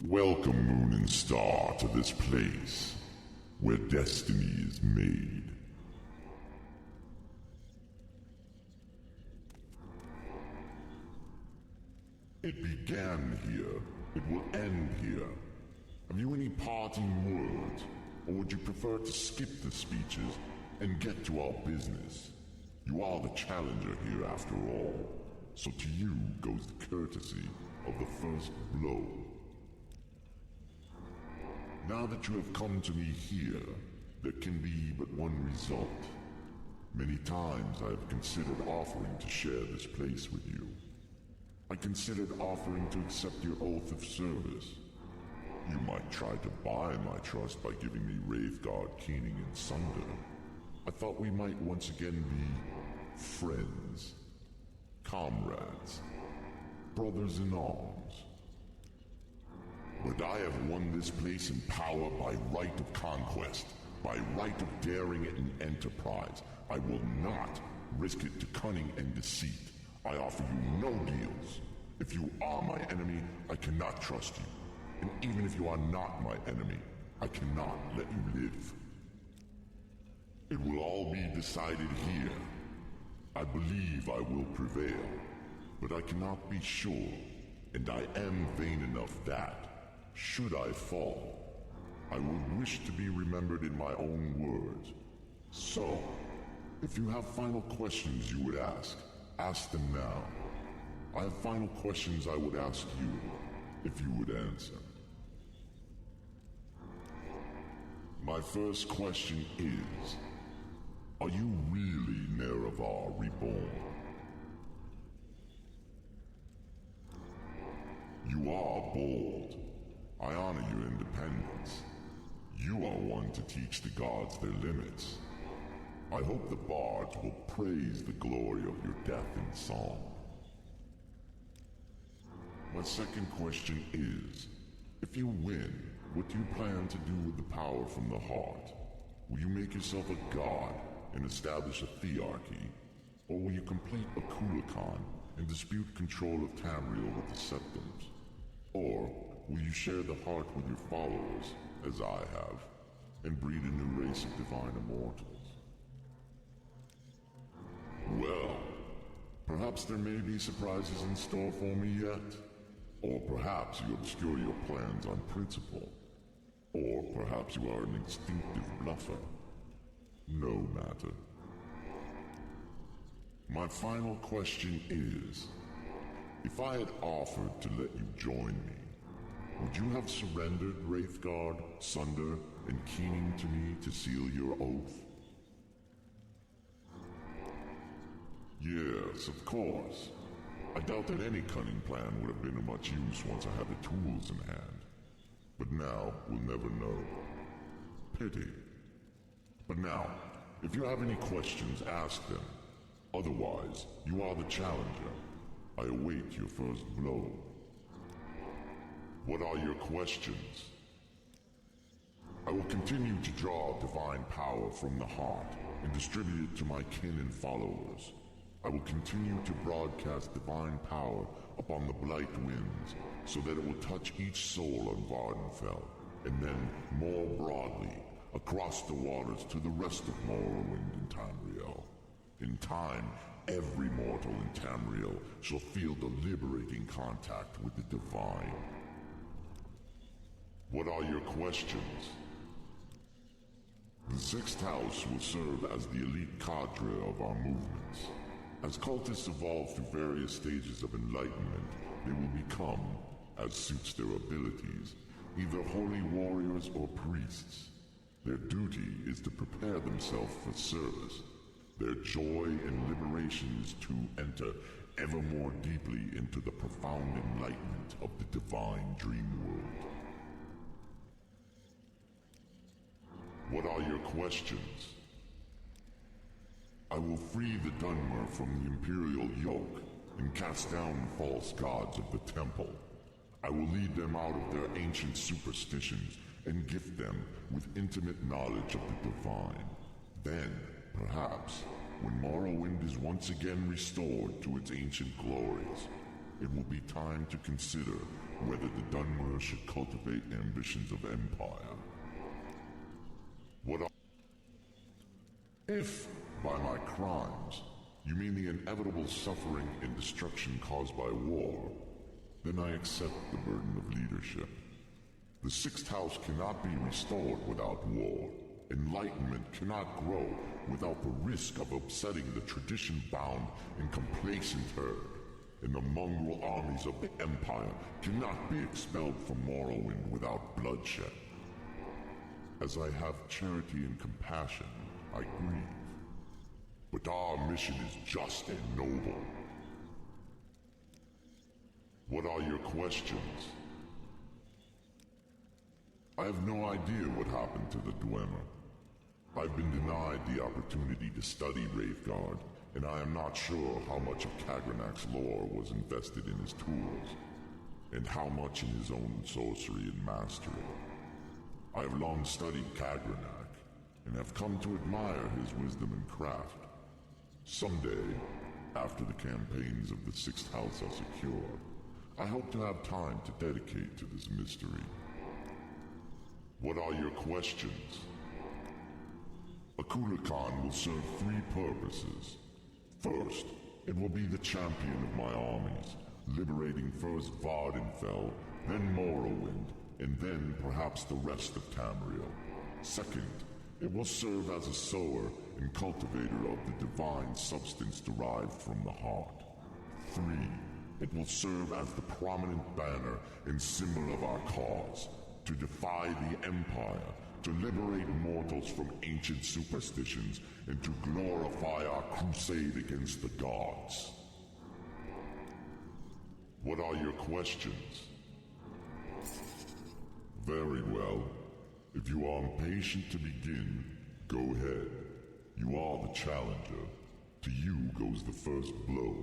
Welcome, moon and star, to this place where destiny is made. It began here. It will end here. Have you any parting words, or would you prefer to skip the speeches and get to our business? You are the challenger here after all, so to you goes the courtesy of the first blow. Now that you have come to me here, there can be but one result. Many times I have considered offering to share this place with you. I considered offering to accept your oath of service. You might try to buy my trust by giving me Wraithguard, Keening, and Sunder. I thought we might once again be friends, comrades, brothers in arms. But I have won this place in power by right of conquest, by right of daring and enterprise. I will not risk it to cunning and deceit. I offer you no deals. If you are my enemy, I cannot trust you. And even if you are not my enemy, I cannot let you live. It will all be decided here. I believe I will prevail, but I cannot be sure, and I am vain enough that, should I fall, I would wish to be remembered in my own words. So, if you have final questions you would ask them now. I have final questions I would ask you, if you would answer. My first question is, are you really Nerevar Reborn? You are bold. I honor your independence. You are one to teach the gods their limits. I hope the bards will praise the glory of your death in song. My second question is, if you win, what do you plan to do with the power from the heart? Will you make yourself a god and establish a thearchy? Or will you complete Akulakhan and dispute control of Tamriel with the Septums? Or will you share the heart with your followers, as I have, and breed a new race of divine immortals? Well, perhaps there may be surprises in store for me yet. Or perhaps you obscure your plans on principle. Or perhaps you are an instinctive bluffer. No matter. My final question is, if I had offered to let you join me, would you have surrendered Wraithguard, Sunder, and Keening to me to seal your oath? Yes, of course. I doubt that any cunning plan would have been of much use once I had the tools in hand. But now, we'll never know. Pity. But now, if you have any questions, ask them. Otherwise, you are the challenger. I await your first blow. What are your questions? I will continue to draw divine power from the heart and distribute it to my kin and followers. I will continue to broadcast divine power upon the Blight Winds, so that it will touch each soul on Vardenfell, and then, more broadly, across the waters to the rest of Morrowind and Tamriel. In time, every mortal in Tamriel shall feel the liberating contact with the divine. What are your questions? The Sixth House will serve as the elite cadre of our movements. As cultists evolve through various stages of enlightenment, they will become, as suits their abilities, either holy warriors or priests. Their duty is to prepare themselves for service. Their joy and liberation is to enter ever more deeply into the profound enlightenment of the divine dream world. What are your questions? I will free the Dunmer from the Imperial yoke and cast down the false gods of the temple. I will lead them out of their ancient superstitions and gift them with intimate knowledge of the divine. Then, perhaps, when Morrowind is once again restored to its ancient glories, it will be time to consider whether the Dunmer should cultivate ambitions of empire. If, by my crimes, you mean the inevitable suffering and destruction caused by war, then I accept the burden of leadership. The Sixth House cannot be restored without war. Enlightenment cannot grow without the risk of upsetting the tradition-bound and complacent herd. And the mongrel armies of the Empire cannot be expelled from Morrowind without bloodshed. As I have charity and compassion, I grieve. But our mission is just and noble. What are your questions? I have no idea what happened to the Dwemer. I've been denied the opportunity to study Wraithguard, and I am not sure how much of Kagranak's lore was invested in his tools, and how much in his own sorcery and mastery. I have long studied Kagranak, and have come to admire his wisdom and craft. Someday, after the campaigns of the Sixth House are secure, I hope to have time to dedicate to this mystery. What are your questions? Akulakhan will serve three purposes. First, it will be the champion of my armies, liberating first Vardenfell, then Morrowind, and then perhaps the rest of Tamriel. Second, it will serve as a sower and cultivator of the divine substance derived from the heart. 3. It will serve as the prominent banner and symbol of our cause, to defy the Empire, to liberate mortals from ancient superstitions, and to glorify our crusade against the gods. What are your questions? Very well. If you are impatient to begin, go ahead. You are the challenger. To you goes the first blow.